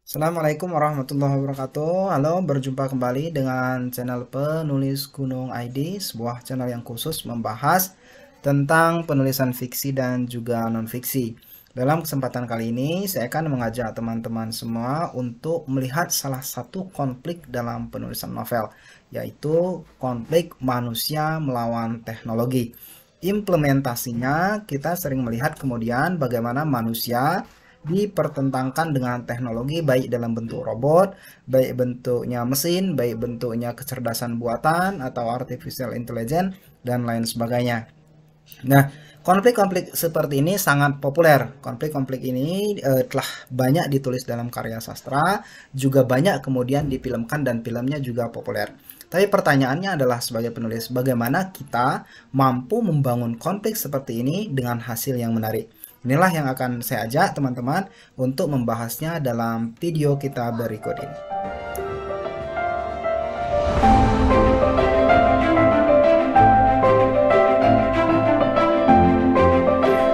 Assalamualaikum warahmatullahi wabarakatuh. Halo, berjumpa kembali dengan channel Penulis Gunung ID, sebuah channel yang khusus membahas tentang penulisan fiksi dan juga non-fiksi. Dalam kesempatan kali ini, saya akan mengajak teman-teman semua untuk melihat salah satu konflik dalam penulisan novel, yaitu konflik manusia melawan teknologi. Implementasinya, kita sering melihat kemudian bagaimana manusia dipertentangkan dengan teknologi, baik dalam bentuk robot, baik bentuknya mesin, baik bentuknya kecerdasan buatan atau artificial intelligence dan lain sebagainya. Nah, konflik-konflik seperti ini sangat populer. Konflik-konflik ini telah banyak ditulis dalam karya sastra, juga banyak kemudian difilmkan dan filmnya juga populer. Tapi pertanyaannya adalah sebagai penulis, bagaimana kita mampu membangun konflik seperti ini dengan hasil yang menarik? Inilah yang akan saya ajak teman-teman untuk membahasnya dalam video kita berikut ini.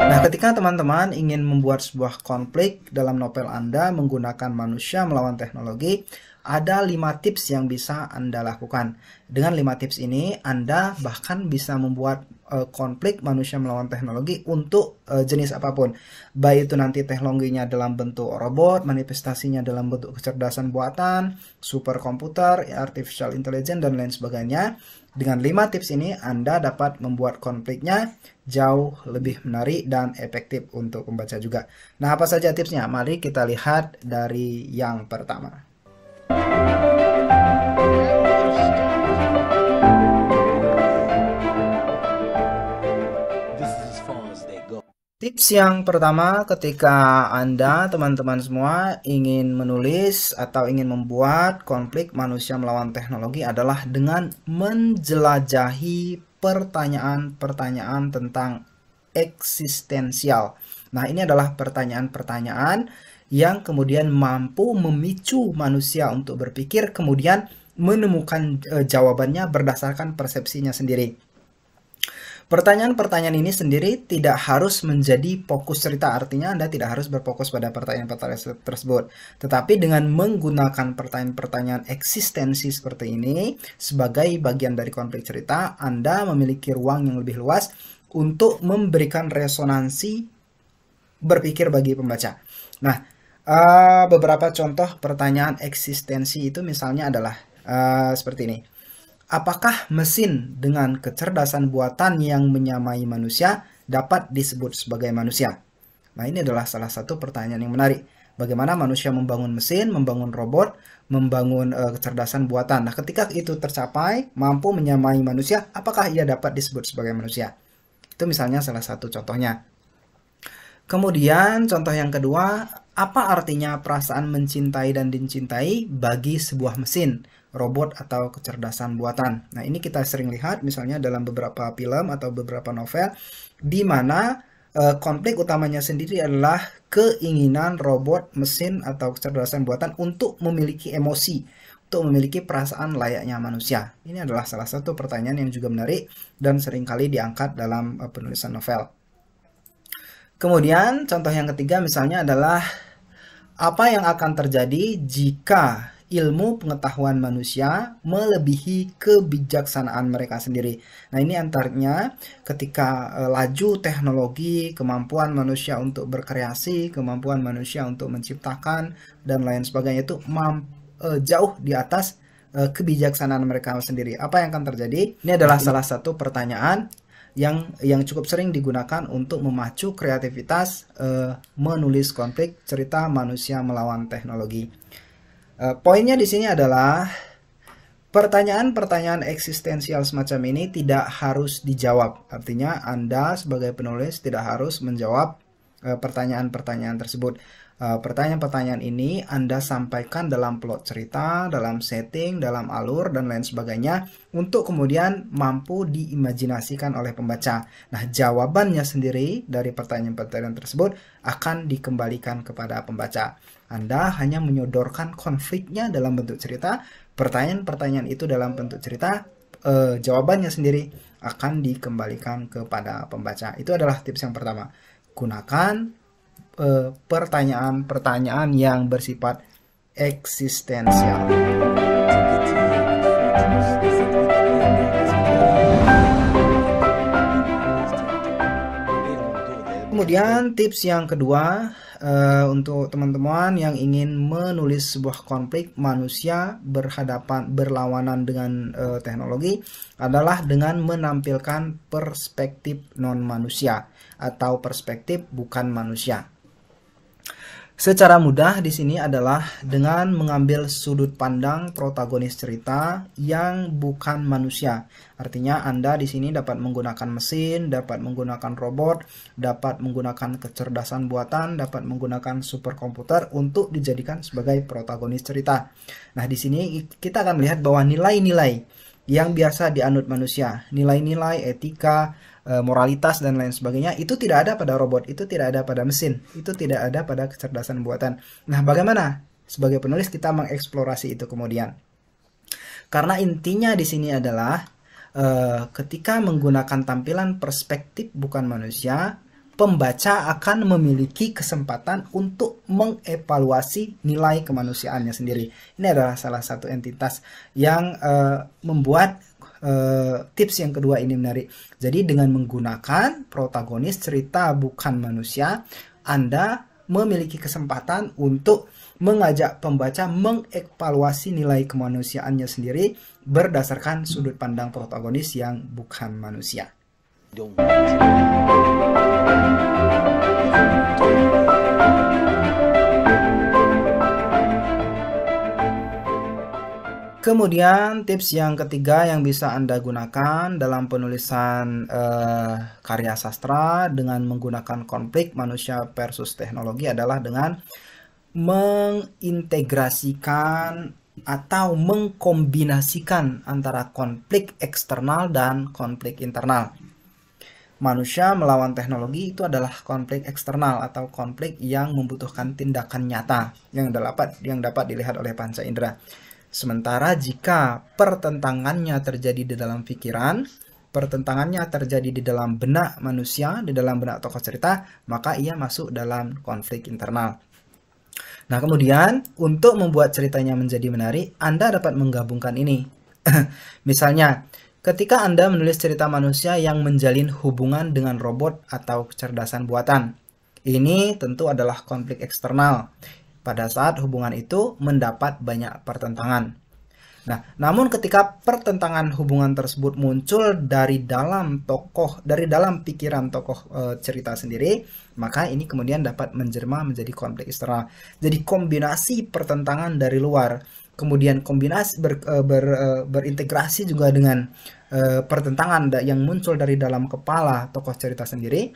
Nah, ketika teman-teman ingin membuat sebuah konflik dalam novel Anda menggunakan manusia melawan teknologi, ada 5 tips yang bisa Anda lakukan. Dengan 5 tips ini, Anda bahkan bisa membuat konflik manusia melawan teknologi untuk jenis apapun. Baik itu nanti teknologinya dalam bentuk robot, manifestasinya dalam bentuk kecerdasan buatan, superkomputer, artificial intelligence, dan lain sebagainya. Dengan 5 tips ini, Anda dapat membuat konfliknya jauh lebih menarik dan efektif untuk pembaca juga. Nah, apa saja tipsnya? Mari kita lihat dari yang pertama. Tips yang pertama ketika Anda, teman-teman semua, ingin menulis atau ingin membuat konflik manusia melawan teknologi adalah dengan menjelajahi pertanyaan-pertanyaan tentang eksistensial. Nah, ini adalah pertanyaan-pertanyaan yang kemudian mampu memicu manusia untuk berpikir, kemudian menemukan jawabannya berdasarkan persepsinya sendiri. Pertanyaan-pertanyaan ini sendiri tidak harus menjadi fokus cerita, artinya Anda tidak harus berfokus pada pertanyaan-pertanyaan tersebut. Tetapi dengan menggunakan pertanyaan-pertanyaan eksistensi seperti ini sebagai bagian dari konflik cerita, Anda memiliki ruang yang lebih luas untuk memberikan resonansi berpikir bagi pembaca. Nah, beberapa contoh pertanyaan eksistensi itu misalnya adalah seperti ini. Apakah mesin dengan kecerdasan buatan yang menyamai manusia dapat disebut sebagai manusia? Nah, ini adalah salah satu pertanyaan yang menarik. Bagaimana manusia membangun mesin, membangun robot, membangun kecerdasan buatan. Nah, ketika itu tercapai, mampu menyamai manusia, apakah ia dapat disebut sebagai manusia? Itu misalnya salah satu contohnya. Kemudian contoh yang kedua, apa artinya perasaan mencintai dan dicintai bagi sebuah mesin, robot atau kecerdasan buatan? Nah, ini kita sering lihat misalnya dalam beberapa film atau beberapa novel di mana konflik utamanya sendiri adalah keinginan robot, mesin atau kecerdasan buatan untuk memiliki emosi, untuk memiliki perasaan layaknya manusia. Ini adalah salah satu pertanyaan yang juga menarik dan seringkali diangkat dalam penulisan novel. Kemudian contoh yang ketiga misalnya adalah apa yang akan terjadi jika ilmu pengetahuan manusia melebihi kebijaksanaan mereka sendiri. Nah, ini antaranya ketika laju teknologi, kemampuan manusia untuk berkreasi, kemampuan manusia untuk menciptakan dan lain sebagainya itu jauh di atas kebijaksanaan mereka sendiri. Apa yang akan terjadi? Ini adalah salah satu pertanyaan yang cukup sering digunakan untuk memacu kreativitas menulis konflik cerita manusia melawan teknologi. Poinnya di sini adalah pertanyaan-pertanyaan eksistensial semacam ini tidak harus dijawab. Artinya Anda sebagai penulis tidak harus menjawab pertanyaan-pertanyaan tersebut. Pertanyaan-pertanyaan ini Anda sampaikan dalam plot cerita, dalam setting, dalam alur, dan lain sebagainya untuk kemudian mampu diimajinasikan oleh pembaca. Nah, jawabannya sendiri dari pertanyaan-pertanyaan tersebut akan dikembalikan kepada pembaca. Anda hanya menyodorkan konfliknya dalam bentuk cerita, pertanyaan-pertanyaan itu dalam bentuk cerita, jawabannya sendiri akan dikembalikan kepada pembaca. Itu adalah tips yang pertama. Gunakan pertanyaan-pertanyaan yang bersifat eksistensial. Kemudian tips yang kedua, untuk teman-teman yang ingin menulis sebuah konflik manusia berlawanan dengan teknologi adalah dengan menampilkan perspektif non manusia atau perspektif bukan manusia. Secara mudah di sini adalah dengan mengambil sudut pandang protagonis cerita yang bukan manusia. Artinya Anda di sini dapat menggunakan mesin, dapat menggunakan robot, dapat menggunakan kecerdasan buatan, dapat menggunakan superkomputer untuk dijadikan sebagai protagonis cerita. Nah, di sini kita akan melihat bahwa nilai-nilai yang biasa dianut manusia, nilai-nilai etika, moralitas dan lain sebagainya, itu tidak ada pada robot, itu tidak ada pada mesin, itu tidak ada pada kecerdasan buatan. Nah, bagaimana sebagai penulis kita mengeksplorasi itu kemudian? Karena intinya di sini adalah ketika menggunakan tampilan perspektif bukan manusia, pembaca akan memiliki kesempatan untuk mengevaluasi nilai kemanusiaannya sendiri. Ini adalah salah satu entitas yang membuat tips yang kedua ini menarik. Jadi dengan menggunakan protagonis cerita bukan manusia, Anda memiliki kesempatan untuk mengajak pembaca mengevaluasi nilai kemanusiaannya sendiri berdasarkan sudut pandang protagonis yang bukan manusia. Kemudian tips yang ketiga yang bisa Anda gunakan dalam penulisan karya sastra dengan menggunakan konflik manusia versus teknologi adalah dengan mengintegrasikan atau mengkombinasikan antara konflik eksternal dan konflik internal. Manusia melawan teknologi itu adalah konflik eksternal atau konflik yang membutuhkan tindakan nyata yang dapat dilihat oleh panca indera. Sementara jika pertentangannya terjadi di dalam pikiran, pertentangannya terjadi di dalam benak manusia, di dalam benak tokoh cerita, maka ia masuk dalam konflik internal. Nah, kemudian untuk membuat ceritanya menjadi menarik, Anda dapat menggabungkan ini. Misalnya, ketika Anda menulis cerita manusia yang menjalin hubungan dengan robot atau kecerdasan buatan, ini tentu adalah konflik eksternal. Pada saat hubungan itu mendapat banyak pertentangan. Nah, namun ketika pertentangan hubungan tersebut muncul dari dalam pikiran tokoh cerita sendiri, maka ini kemudian dapat menjelma menjadi konflik eksternal. Jadi kombinasi pertentangan dari luar, kemudian kombinasi berintegrasi juga dengan pertentangan yang muncul dari dalam kepala tokoh cerita sendiri,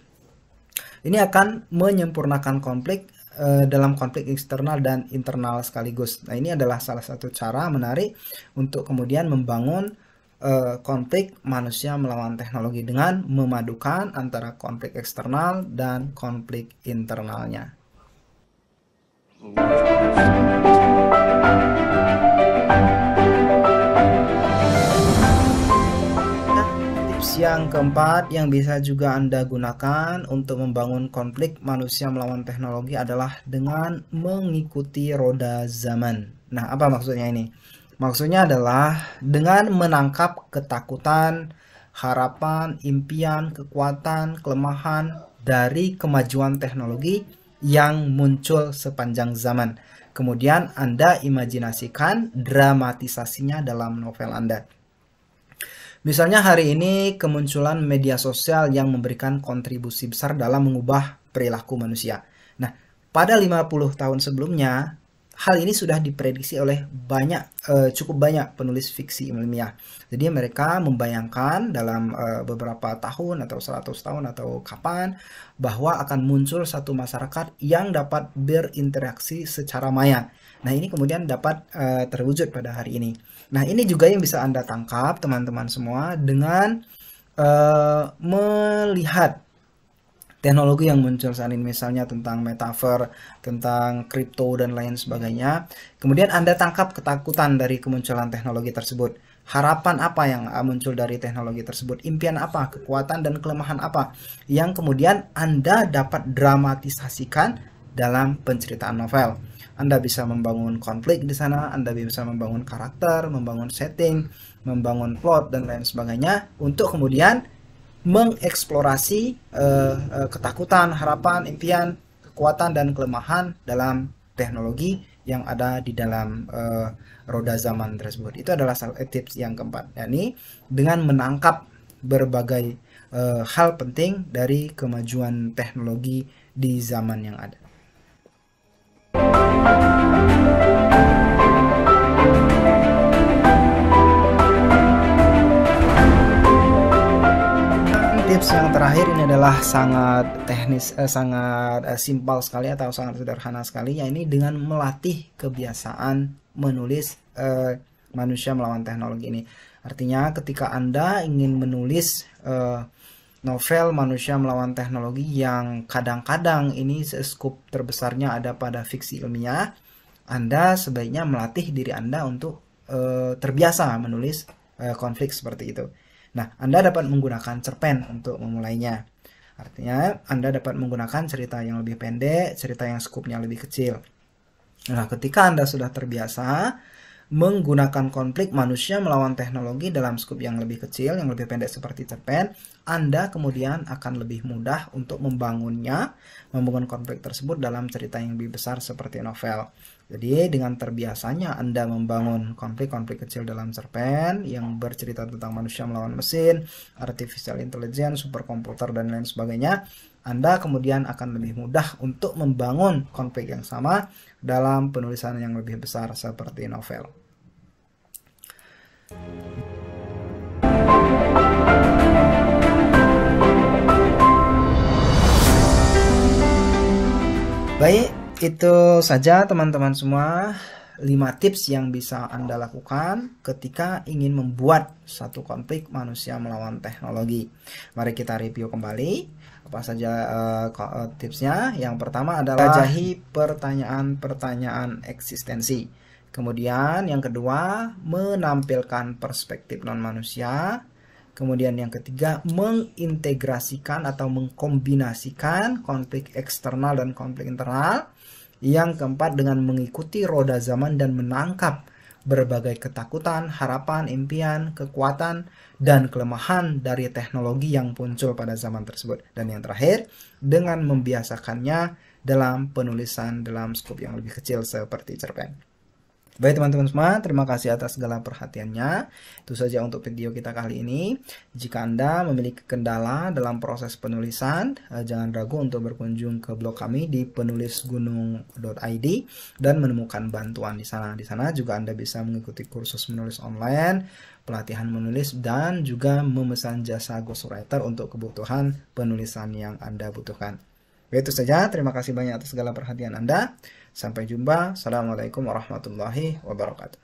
ini akan menyempurnakan konflik dalam konflik eksternal dan internal sekaligus. Nah, ini adalah salah satu cara menarik untuk kemudian membangun konflik manusia melawan teknologi dengan memadukan antara konflik eksternal dan konflik internalnya. Yang keempat yang bisa juga Anda gunakan untuk membangun konflik manusia melawan teknologi adalah dengan mengikuti roda zaman. Nah, apa maksudnya ini? Maksudnya adalah dengan menangkap ketakutan, harapan, impian, kekuatan, kelemahan dari kemajuan teknologi yang muncul sepanjang zaman. Kemudian Anda imajinasikan dramatisasinya dalam novel Anda. Misalnya hari ini kemunculan media sosial yang memberikan kontribusi besar dalam mengubah perilaku manusia. Nah, pada 50 tahun sebelumnya, hal ini sudah diprediksi oleh cukup banyak penulis fiksi ilmiah. Jadi mereka membayangkan dalam beberapa tahun atau 100 tahun atau kapan bahwa akan muncul satu masyarakat yang dapat berinteraksi secara maya. Nah, ini kemudian dapat terwujud pada hari ini. Nah, ini juga yang bisa Anda tangkap teman-teman semua dengan melihat teknologi yang muncul saat ini, misalnya tentang metaverse, tentang kripto dan lain sebagainya. Kemudian Anda tangkap ketakutan dari kemunculan teknologi tersebut. Harapan apa yang muncul dari teknologi tersebut? Impian apa? Kekuatan dan kelemahan apa? Yang kemudian Anda dapat dramatisasikan dalam penceritaan novel. Anda bisa membangun konflik di sana, Anda bisa membangun karakter, membangun setting, membangun plot dan lain sebagainya untuk kemudian mengeksplorasi ketakutan, harapan, impian, kekuatan dan kelemahan dalam teknologi yang ada di dalam roda zaman tersebut. Itu adalah tips yang keempat, yakni dengan menangkap berbagai hal penting dari kemajuan teknologi di zaman yang ada. Tips yang terakhir ini adalah sangat teknis, sangat simpel sekali atau sangat sederhana sekali, yaitu dengan melatih kebiasaan menulis manusia melawan teknologi ini. Artinya ketika Anda ingin menulis novel manusia melawan teknologi yang kadang-kadang ini skup terbesarnya ada pada fiksi ilmiah, Anda sebaiknya melatih diri Anda untuk terbiasa menulis konflik seperti itu. Nah, Anda dapat menggunakan cerpen untuk memulainya. Artinya, Anda dapat menggunakan cerita yang lebih pendek, cerita yang skupnya lebih kecil. Nah, ketika Anda sudah terbiasa menggunakan konflik manusia melawan teknologi dalam skup yang lebih kecil, yang lebih pendek seperti cerpen, Anda kemudian akan lebih mudah untuk membangun konflik tersebut dalam cerita yang lebih besar seperti novel. Jadi dengan terbiasanya Anda membangun konflik-konflik kecil dalam cerpen yang bercerita tentang manusia melawan mesin, artificial intelligence, superkomputer dan lain sebagainya, Anda kemudian akan lebih mudah untuk membangun konflik yang sama dalam penulisan yang lebih besar seperti novel. Baik, itu saja teman-teman semua 5 tips yang bisa Anda lakukan ketika ingin membuat satu konflik manusia melawan teknologi. Mari kita review kembali apa saja tipsnya. Yang pertama adalah jelajahi pertanyaan-pertanyaan eksistensi. Kemudian yang kedua, menampilkan perspektif non-manusia. Kemudian yang ketiga, mengintegrasikan atau mengkombinasikan konflik eksternal dan konflik internal. Yang keempat, dengan mengikuti roda zaman dan menangkap berbagai ketakutan, harapan, impian, kekuatan, dan kelemahan dari teknologi yang muncul pada zaman tersebut. Dan yang terakhir, dengan membiasakannya dalam penulisan dalam skup yang lebih kecil seperti cerpen. Baik teman-teman semua, terima kasih atas segala perhatiannya. Itu saja untuk video kita kali ini. Jika Anda memiliki kendala dalam proses penulisan, jangan ragu untuk berkunjung ke blog kami di penulisgunung.id dan menemukan bantuan di sana. Di sana juga Anda bisa mengikuti kursus menulis online, pelatihan menulis, dan juga memesan jasa ghostwriter untuk kebutuhan penulisan yang Anda butuhkan. Itu saja, terima kasih banyak atas segala perhatian Anda. Sampai jumpa. Assalamualaikum warahmatullahi wabarakatuh.